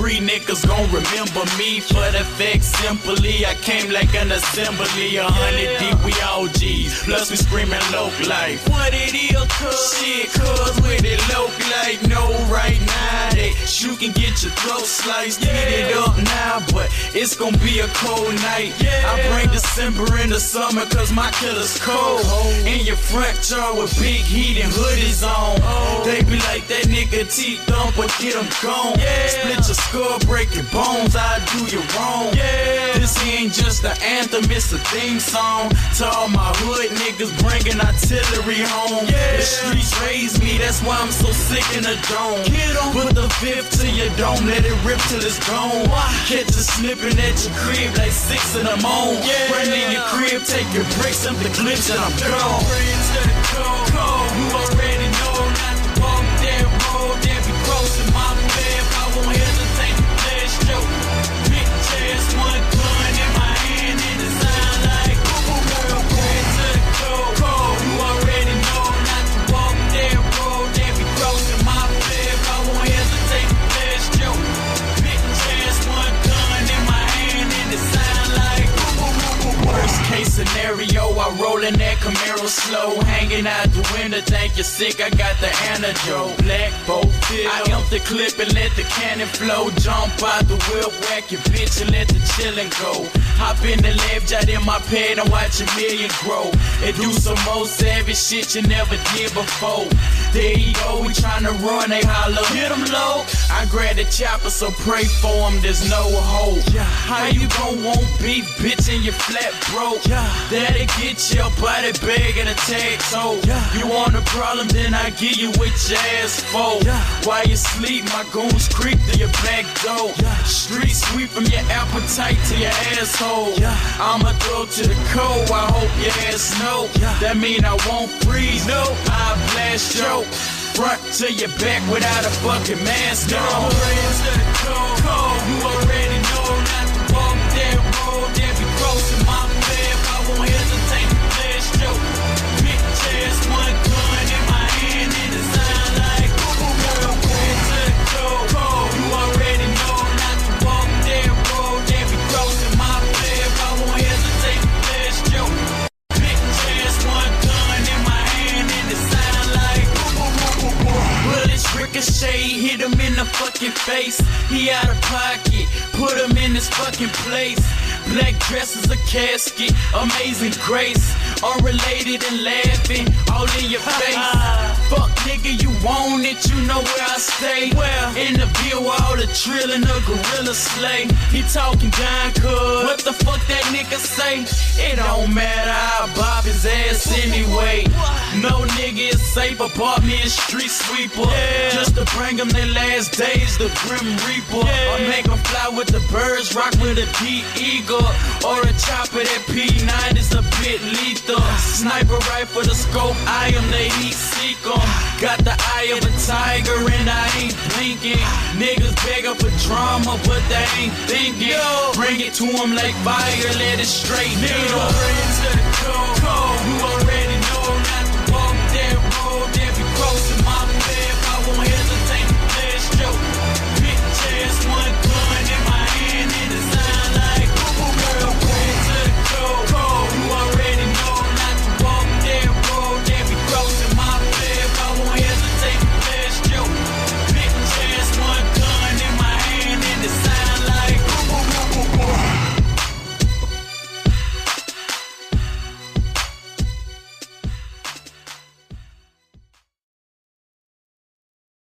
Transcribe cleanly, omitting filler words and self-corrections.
street niggas gon' remember me. For the fact simply, I came like an assembly. 100 deep, we all G's. Plus we screaming loc life. What it is, cuz? Shit, cuz with it loc like no right now that you can get your throat sliced. Get it up now, but it's gon' be a cold night. I bring December in the summer cause my killer's cold. In your front yard with big heat and hoodies on. They be like that nigga T-Thump, but get him gone. Split your skull, break your bones, I do you wrong. This ain't just an anthem, it's a theme song. To all my hood niggas bringing artillery home. The streets raised me, that's why I'm so sick in the dome. Put the fifth to your dome, let it rip till it's gone. Catch you slipping at your crib like 6 in the morning. Run in your crib, take your bricks, up the clips, and I'm gone. You already know not to walk that road, that be crossing my path. I won't hesitate to flash joke. Big chest, one gun in my hand, and it sound like girl, pray to the cold. You already know not to walk that road, that be crossing my path. I won't hesitate to flash joke. Big chest, one gun in my hand, and it sound like worst case scenario, I roll in that Camaro slow, hanging out the window, think you're sick, I got the antidote. Black bolt fill, I empty clip and let the cannon flow. Jump out the whip, whack your bitch and let the chillin' go. Hop in the lab, jot in my pad and watch a million grow. And do some more savage shit you never did before. There you go, we tryna run, they holler, hit them low. I grab the chopper, so pray for them, there's no hope. How you gon' want beef, bitch, and you flat broke? That'll get your body bag and a tag toe. You want a problem, then I give you what your ass for. While you sleep, my goons creep through your back door. Street sweep from your appetite to your asshole. I'ma throw to the cold, I hope your ass know. That mean I won't freeze, no, I blast yo. Front to your back without a fucking mask on. You already know not to walk that road, that be crossing my path. I won't hesitate to flash yo. Big chest, one gun in my hand, and it sound like girl, pray to the cold. You already know not to walk that road, that be crossing my path. I won't hesitate to flash yo. Big chest, one gun in my hand, and it sound like bullets ricochet, hit him in the fucking face. He out of pocket, put him in his fucking place. Black dress is a casket, amazing grace. Unrelated and laughing, all in your face. Fuck nigga, you want it, you know where I stay. In the view, all the drilling, the gorilla slay. He talking down, cuz what the fuck that nigga say? It don't matter, I bop his ass anyway. No nigga is safe, bought me a street sweeper. Just to bring them their last days, the Grim Reaper. Or make them fly with the birds, rock with a deep eagle. Or a chopper, that P9 is a bit lethal. Sniper rifle, the scope, I am the heat seeker. Got the eye of a tiger and I ain't blinking. Niggas begging for drama, but they ain't thinking. Bring it to them like fire, let it straight needle. You already know not to walk that road, that be crossing my